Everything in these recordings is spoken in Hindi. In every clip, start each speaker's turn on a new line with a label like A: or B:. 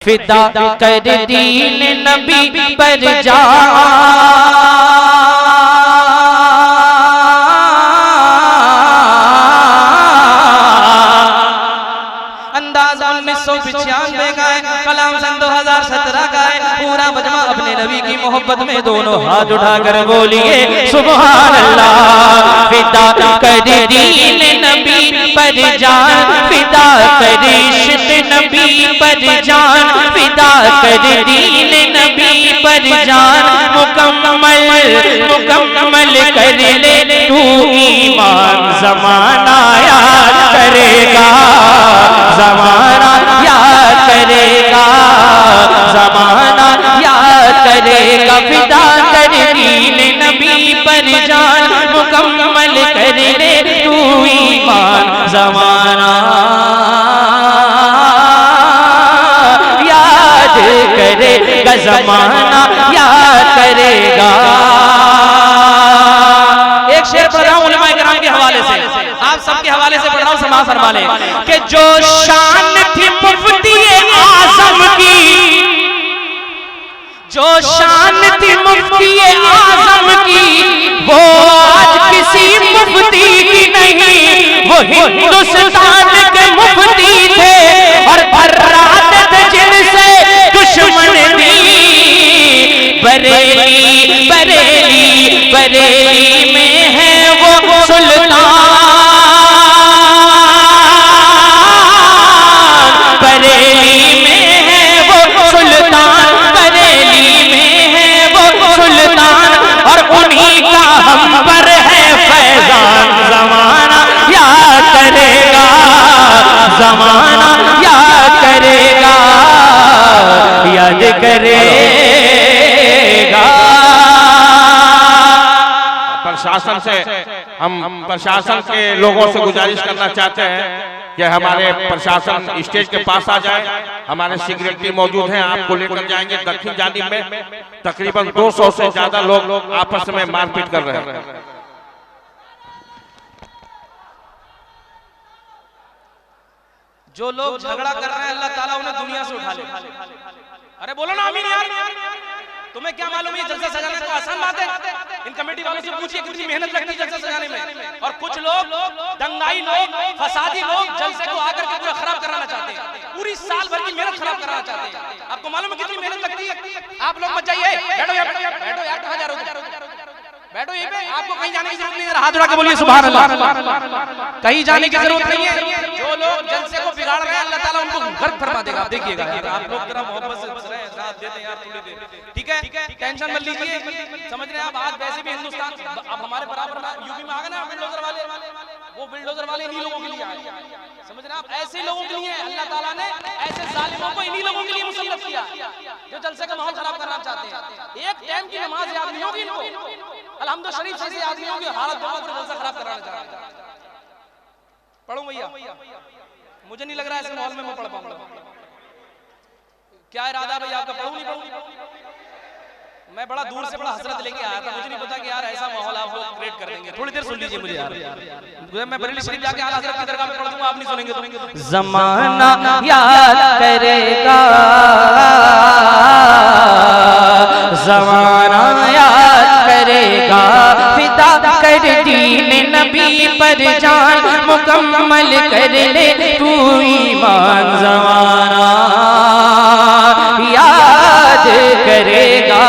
A: फिदा कर दीन नबी पर जान। अंदाज 1995 का है, कलाम सन 2017 का है। पूरा मजमा अपने नबी की मोहब्बत में दोनों हाथ उठाकर बोलिए सुभान अल्लाह। फिदा कर दीन नबी पर जान, फिदा कर इश्क़ नबी पर जान, फिदा कर दीन नबी पर जान। मुकम्मल मुकम्मल कर ले तू ईमान, ज़माना याद करेगा, ज़माना याद करेगा, ज़माना याद करेगा। फिदा कर दीन नबी पर जान, मुकम्मल कर ले तू ईमान, ज़माना याद करेगा, ज़माना याद करेगा। एक शेर पढ़ रहा हूं उलमाए किराम के हवाले से, आप सबके हवाले से पढ़ रहा हूं, समाज फरमाले कि जो शान थी मुफ्ती आज़म की, जो शान थी मुफ्ती आज़म की, वो आज किसी मुफ्ती की नहीं, वो हिंदुस्तान के मुफ्ती थे। और रात जिनसे दुश्मन दी, बरेली बरेली बरेली में है वो सुल्तान, बरेली में है वो सुल्तान, बरेली में है वो सुल्तान। और उन्हीं का हम पर है फैजान, ज़माना याद करेगा, ज़माना याद करेगा, याद करेगा।
B: प्रशासन से हम प्रशासन के लोगों से गुजारिश करना चाहते हैं कि हमारे प्रशासन स्टेज के पास आ जाए। हमारे सिक्योरिटी मौजूद हैं, आपको लेकर जाएंगे। दक्षिण जानिब में तकरीबन 200 से ज्यादा लोग आपस में मारपीट कर रहे हैं।
A: जो लोग झगड़ा कर रहे हैं अल्लाह ताला उन्हें दुनिया से उठा ले। अरे बोलो ना आमीन यार। तुम्हें क्या मालूम है जलसा सजाने को आसान बात है? इन कमेटी वालों से पूछिए कितनी मेहनत लगती है जलसा सजाने में। और कुछ लोग दंगाई लोग, फसादी लोग जलसे को आकर के पूरा खराब कराना चाहते हैं, पूरी साल भर की मेहनत खराब कराना चाहते हैं। आपको मालूम है कितनी मेहनत लगती है? आप लोग मत जाइए, बैठो यार, बैठो यार, कहां जा रहे हो? बैठो यहीं पे, आपको कहीं जाने की जरूरत नहीं है। हाथ उठा के बोलिए सुभान अल्लाह। कहीं जाने की जरूरत नहीं है। जो लोग जलसे को बिगाड़ रहे हैं अल्लाह ताला उनको घर फरमा देगा। आप देखिएगा, आप लोग जरा मोहब्बत से साथ देते यार थोड़ी देर, ठीक है? टेंशन मत लीजिए, समझ रहे हैं आप? आज वैसे भी हिंदुस्तान अब हमारे बराबर यूपी में आ गए ना बिल्डोजर वाले, वो बिल्डोजर वाले इन्हीं लोगों के लिए आए, समझ रहे हैं आप? ऐसे लोगों के लिए अल्लाह ताला ने ऐसे जालिमों को इन्हीं लोगों के लिए मुसल्लत किया जो जलसे का माहौल खराब करना चाहते हैं। एक टाइम की नमाज याद नहीं होगी इनको, अल्हम्दुलिल्लाह शरीफ जैसे आदमियों की हालत बहुत जलसा खराब कराना चाहते हैं। पढ़ूं भैया? मुझे नहीं लग रहा है ऐसे माहौल में मैं पढ़ पाऊंगा। क्या इरादा है भैया आपका? पढ़ूं नहीं पढ़ूं? मैं बड़ा दूर से बड़ा हसरत लेके आया था, मुझे नहीं पता कि यार ऐसा माहौल आप लोग क्रिएट कर देंगे। थोड़ी देर सुन लीजिए मुझे यार, मैं बरेली शरीफ जाके आला हज़रत की दरगाह में पढ़ दूंगा, आप नहीं सुनेंगे तो। ज़माना याद करेगा, ज़माना याद करेगा। फिदा कर दीन नबी पर जान, मुकम्मल कर ले तू ईमान, ज़माना याद करेगा।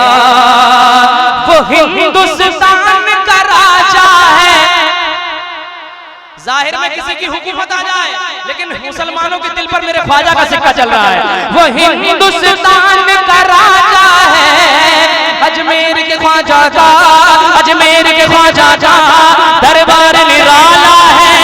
A: वो हिंदुस्तान का राजा है, जाहिर में किसी की हुकूमत आ जाए लेकिन मुसलमानों के दिल पर मेरे ख्वाजा का सिक्का चल रहा है। वो हिंदुस्तान का राजा है, अजमेर के ख्वाजा का, अजमेर के ख्वाजा का दरबार निराला है।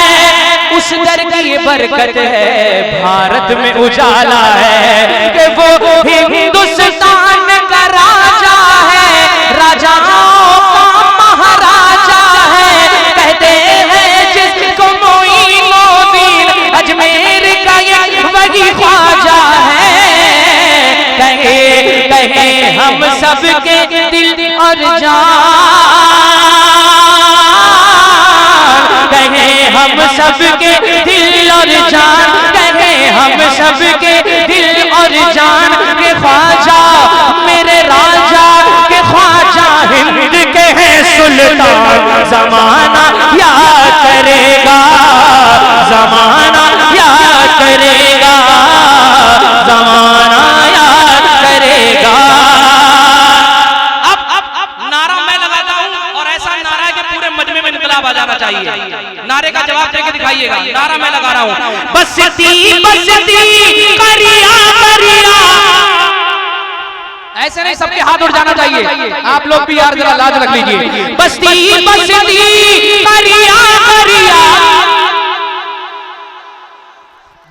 A: उस दर की ये बरकत है, भारत में उजाला है कि वो हिंदुस्तान का राजा है, राजाओं का महाराजा है। कहते हैं जिसको मोइनुद्दीन, अजमेर का ये वही ख्वाजा है। कहे कहे हम सबके दिल और जान, कहे हम सबके दिल और जान, कहे हम सबके दिल और जान।
C: सुल्तान जमाना याद करेगा, जमाना याद करेगा, जमाना याद करेगा।
A: अब नारा मैं लगाता हूं और ऐसा नारा है कि पूरे मजमे में इनकलाब आ जाना चाहिए। नारे का जवाब देके दिखाइएगा। नारा मैं लगा रहा हूं,
C: बसती बसती करिया करिया।
A: ऐसे नहीं, सबके हाथ उठ जाना चाहिए। आप लोग भी यार जरा लाज रख लीजिए।
C: बसती बसती करिया करिया,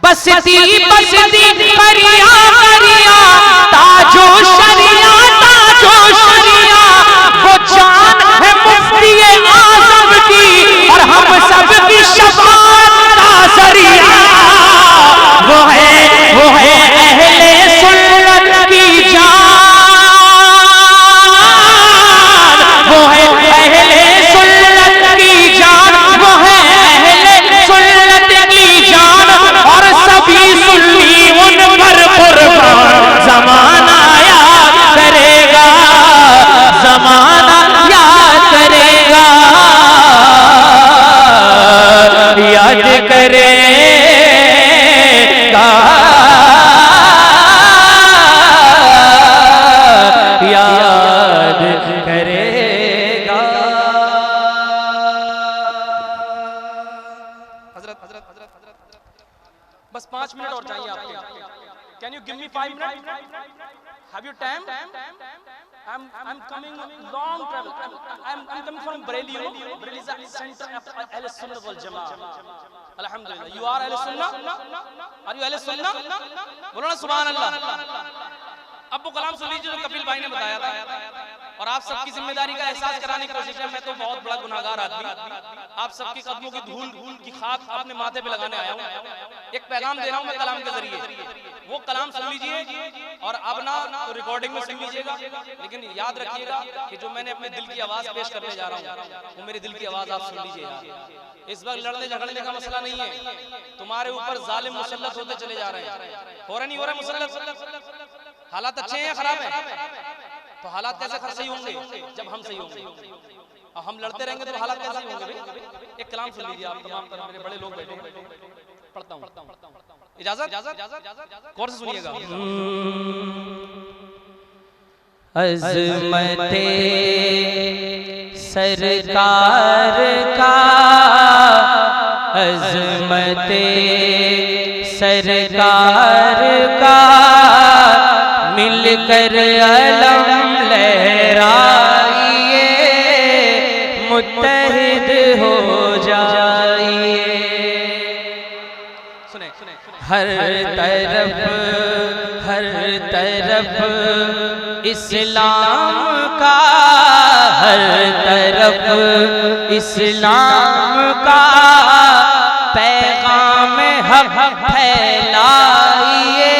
C: बसती बसती करिया करिया, ताजो शरिया ताजो शरिया। वो जान है मुफ्ती आज़म की और हम सब की शफाअत का जरिया। वो है अहले सुन्नत की जान, वो है अहले सुन्नत की जान, वो है अहले सुन्नत की जान। और सभी सुन्नी उन पर कुर्बान। जमाना याद करेगा, जमाना याद करेगा, याद करेगा, याद करेगा।
A: बस 5 मिनट और चाहिए आपको। Can you give me 5 minute? Have you time? I'm coming long travel. I'm coming from Bareilly. You know, Bareilly is a center of Ahl Sunnah wal Jamaa. Alhamdulillah. You are Ahl Sunnah? Are you Ahl Sunnah? बोलो ना सुभान अल्लाह। अब वो कलाम सुन लीजिए जो कपिल भाई ने बताया था, और आप सबकी जिम्मेदारी का एहसास कराने की कोशिश है। मैं तो बहुत बड़ा गुनाहगार आदमी, आप सबके कदमों की धूल की खाक अपने माथे पे लगाने आया हूँ। एक पैगाम दे रहा हूँ मैं कलाम के जरिए। वो कलाम सुन लीजिए और अब ना तो रिकॉर्डिंग में सुन लीजिएगा, लेकिन याद रखिएगा कि जो मैंने अपने दिल की आवाज पेश करने जा रहा हूँ वो मेरे दिल की आवाज आप सुन लीजिएगा। इस वक्त लड़ने झगड़ने का मसला नहीं है, तुम्हारे ऊपर जालिम मुसल्लत होते चले जा रहे हैं। हो रहा नहीं हो रहा मुसल्लत? हालात अच्छे हैं या खराब है? तो हालात कैसे सही होंगे जब हम सही होंगे, और हम लड़ते रहेंगे तो हालात कैसे होंगे भाई? एक कलाम सुन लीजिए आप तमाम तरह, मेरे बड़े लोग बैठे पढ़ता हूँ। इजाजत गौर से सुनिएगा।
C: अज़मते सरकार का, अज़मते सरकार का, मिलकर अलम लहराइए, मुत्तहिद हो जाइए।
A: सुने
C: हर तरफ इस्लाम का, हर तरफ इस्लाम का पैगाम हक फैलाइए,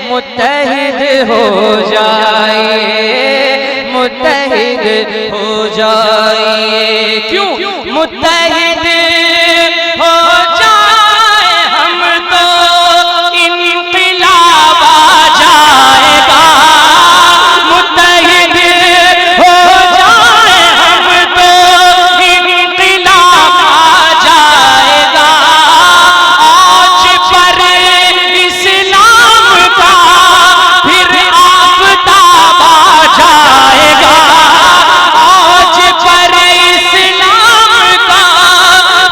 C: मुत्तहिद हो जाइए, मुत्तहिद हो जाइए। क्यों मुत्तहिद हो जाए हम तो इनक़िलाब आ जाएगा, मुत्तहिद हो जाए हम तो इनक़िलाब आ जाएगा। आज पर इस्लाम का फिर आफ़ताब आ जाएगा, आज पर इस्लाम का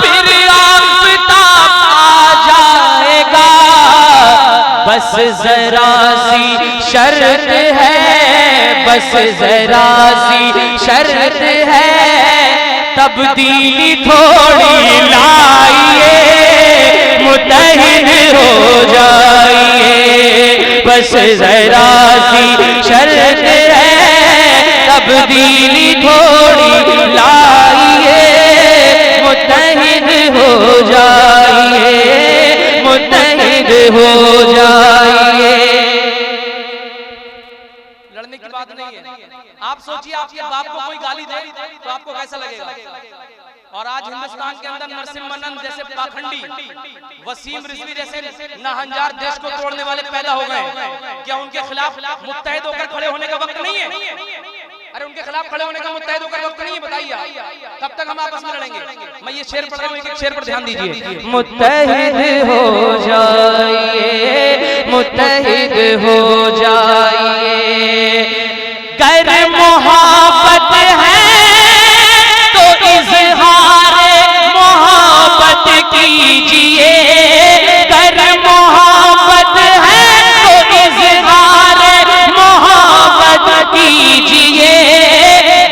C: फिर आफ़ताब आ जाएगा। बस जरा सी शर्त है, बस जरा सी शर्त है, तब्दीली थोड़ी लाइए, मुत्तहिद हो जाइए। बस जरा सी शर्त है, तब्दीली थोड़ी लाइए, मुत्तहिद हो जाइए, मुत्तहिद हो जाइए।
A: लड़ने की बात नहीं है। आप सोचिए आपके बाप को कोई गाली दे तो आपको कैसा लगेगा? और आज हिंदुस्तान के अंदर नरसिम्हा जैसे पाखंडी, वसीम रिजवी जैसे नाहंजार देश को तोड़ने वाले पैदा हो गए। क्या उनके खिलाफ मुत्तहिद होकर खड़े होने का वक्त नहीं है? अरे उनके खिलाफ खड़े होने का मुत्तहिद होकर वक्त नहीं है, बताइए कब तक हम आपस में लड़ेंगे। मैं ये शेर पढ़ रहा हूँ, एक शेर पर ध्यान दीजिए।
C: मुत्तहिद हो जाइए, मुत्तहिद हो जाइए, गर मोहब्बत है तो इज़हार मोहब्बत कीजिए, गर मोहब्बत है तो इज़हार मोहब्बत कीजिए,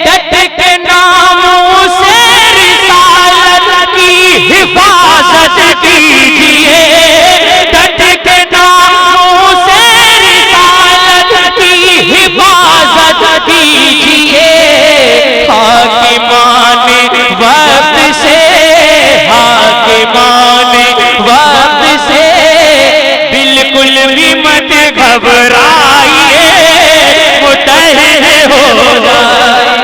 C: डट के नामों से रिसालत की हिफाजत कीजिए, डट के नामों से रिसालत की हिफाजत कीजिए, हाकिमाने वक्त से, हाकिमाने वक्त से बिल्कुल भी मत घबराइए, मुत्तहिद हो जाइए,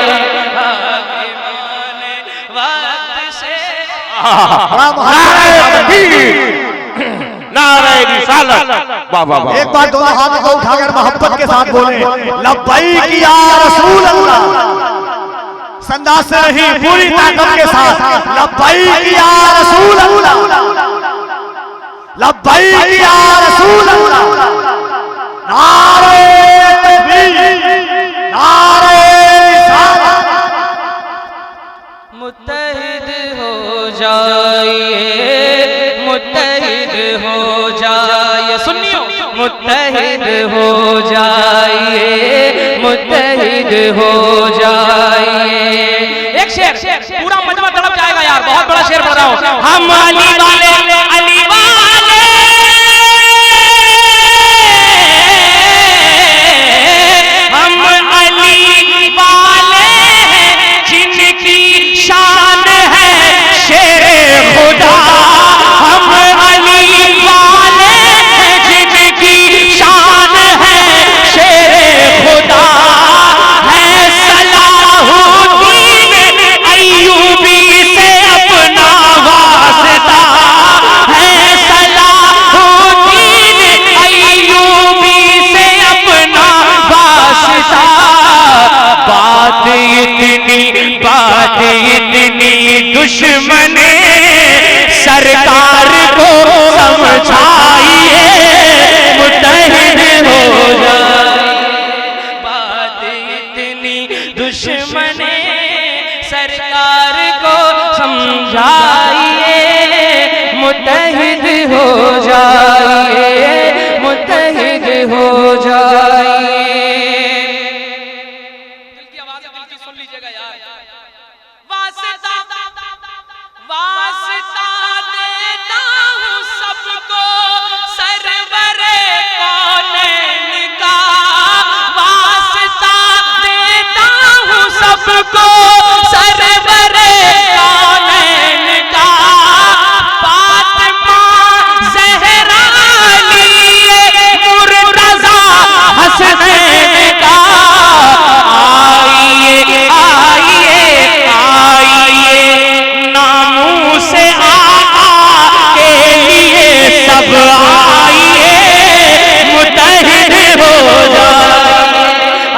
A: हाकिमाने वक्त से।
B: नारे रिसालत। वाह वाह वाह।
D: एक बार दोनों हाथ को उठाकर मोहब्बत के साथ बोले लब्बैक या रसूल अल्लाह। संदास से नहीं, पूरी ताकत के साथ लब्बैक या रसूल अल्लाह, लब्बैक या रसूल अल्लाह। नारे तकबीर, नारे रिसालत।
C: मुत्तहिद हो जाइए, मुत्तहिद हो जाइए, सुनियो, मुत्तहिद हो जाइए, मुत्तहिद हो जाइए।
A: एक शेर पूरा मजमा तड़प जाएगा यार, बहुत बड़ा शेर पढ़ रहा हूँ।
C: हम अली वाले, अली वाले, हम अली वाले हैं जिनकी शान है शेरे खुदा, हम अली वाले हैं जिनकी शान है शेरे खुदा, है सलाहुद्दीन अय्यूबी से अपना वास्ता, है सलाहुद्दीन अय्यूबी से अपना वास्ता, बात इतनी दुश्मने सरकार को समझाइए, मुत्तहिद हो जाइए, बात इतनी दुश्मने सरकार को समझाइए, मुत्तहिद हो जाइए, मुत्तहिद हो जाइए।
A: दिल की आवाज़ है, दिल की सुन लीजिएगा यार। वास्ता वास्ता देता हूँ सबको सरवरे कौनैन का, वास्ता देता हूँ सबको सरवरे कौनैन का, फातिमा ज़हरा लिए मुर्तज़ा हसनैन का, आइए आइए आइए नामों से आका के लिए सब आइए, मुत्तहिद हो जाइए,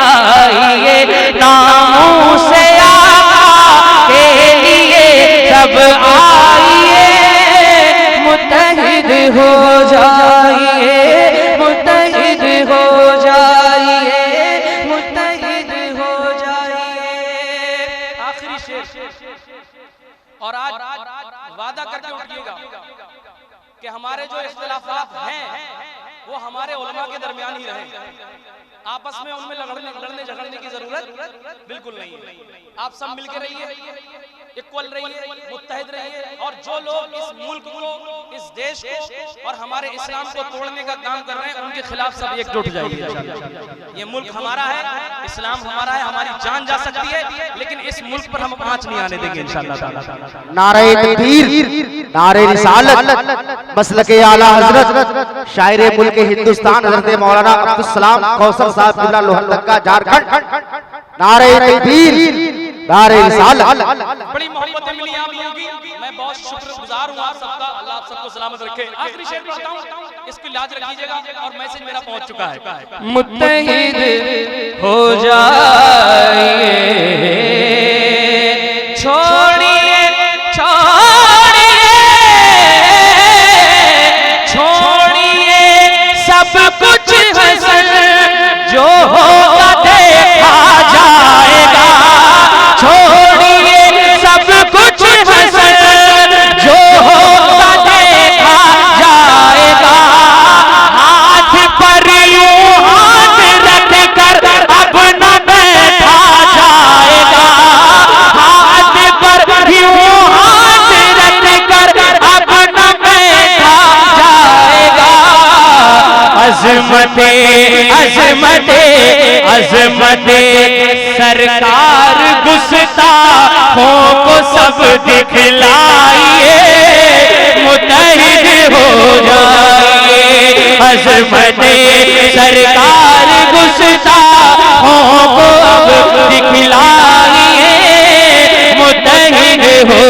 A: आइए नामों से आका के लिए सब आइए, मुत्तहिद हो जाइए, मुत्तहिद हो जाइए, मुत्तहिद हो जाइए। आखिरी शेर, और आज वादा करके उठिएगा कि हमारे जो इख्तिलाफात हैं वो हमारे उलमा के दरमियान ही रहें, आपस में उनमें लड़ने झगड़ने की जरूरत बिल्कुल नहीं है। आप सब मिलकर रहिए, इक्वल रहिए, मुत्तहिद रहिए, और जो लोग इस मुल्क को, इस देश को और हमारे इस्लाम को तोड़ने का काम कर रहे हैं उनके खिलाफ सब एकजुट जाइए। ये मुल्क हमारा है, इस्लाम हमारा है, हमारी जान जा सकती है, लेकिन इस मुल्क पर हम आंच नहीं आने देंगे इंशाअल्लाह ताला।
D: नारे तकबीर, नारे रिसालत, मसलके आला हजरत शायर मुल्क हिंदुस्तान हजरत मौलाना अब्दुल सलाम कौसर साहब किबला लोहरदगा झारखंड। नारे तकबीर, नारे रिसालत।
A: बड़ी मोहब्बतें मिली आप लोगों की, मैं बहुत शुक्रगुजार हूँ आप सबका। अल्लाह आप सबको सलामत रखे। आखिरी शेर पढ़ता हूँ, इसकी लाज रखिएगा और मैसेज मेरा पहुंच चुका है।
C: मुत्तहिद हो जा छोड़िए छोड़िए छोड़िए सब कुछ हसन जो होगा देखा जाएगा। छोड़िए सब कुछ हसन जो होगा देखा जाएगा। हाथ पर यूं हाथ रख कर अब न बैठा जाएगा। हाथ पर यूं हाथ रख कर अब न बैठा जाएगा। अज़मते अज़मते अज़मते सरकार गुस्ताखों को सब दिखलाइए, मुत्तहिद हो जाइए। अज़मते सरकार गुस्ताखों को अब दिखलाइए, मुत्तहिद हो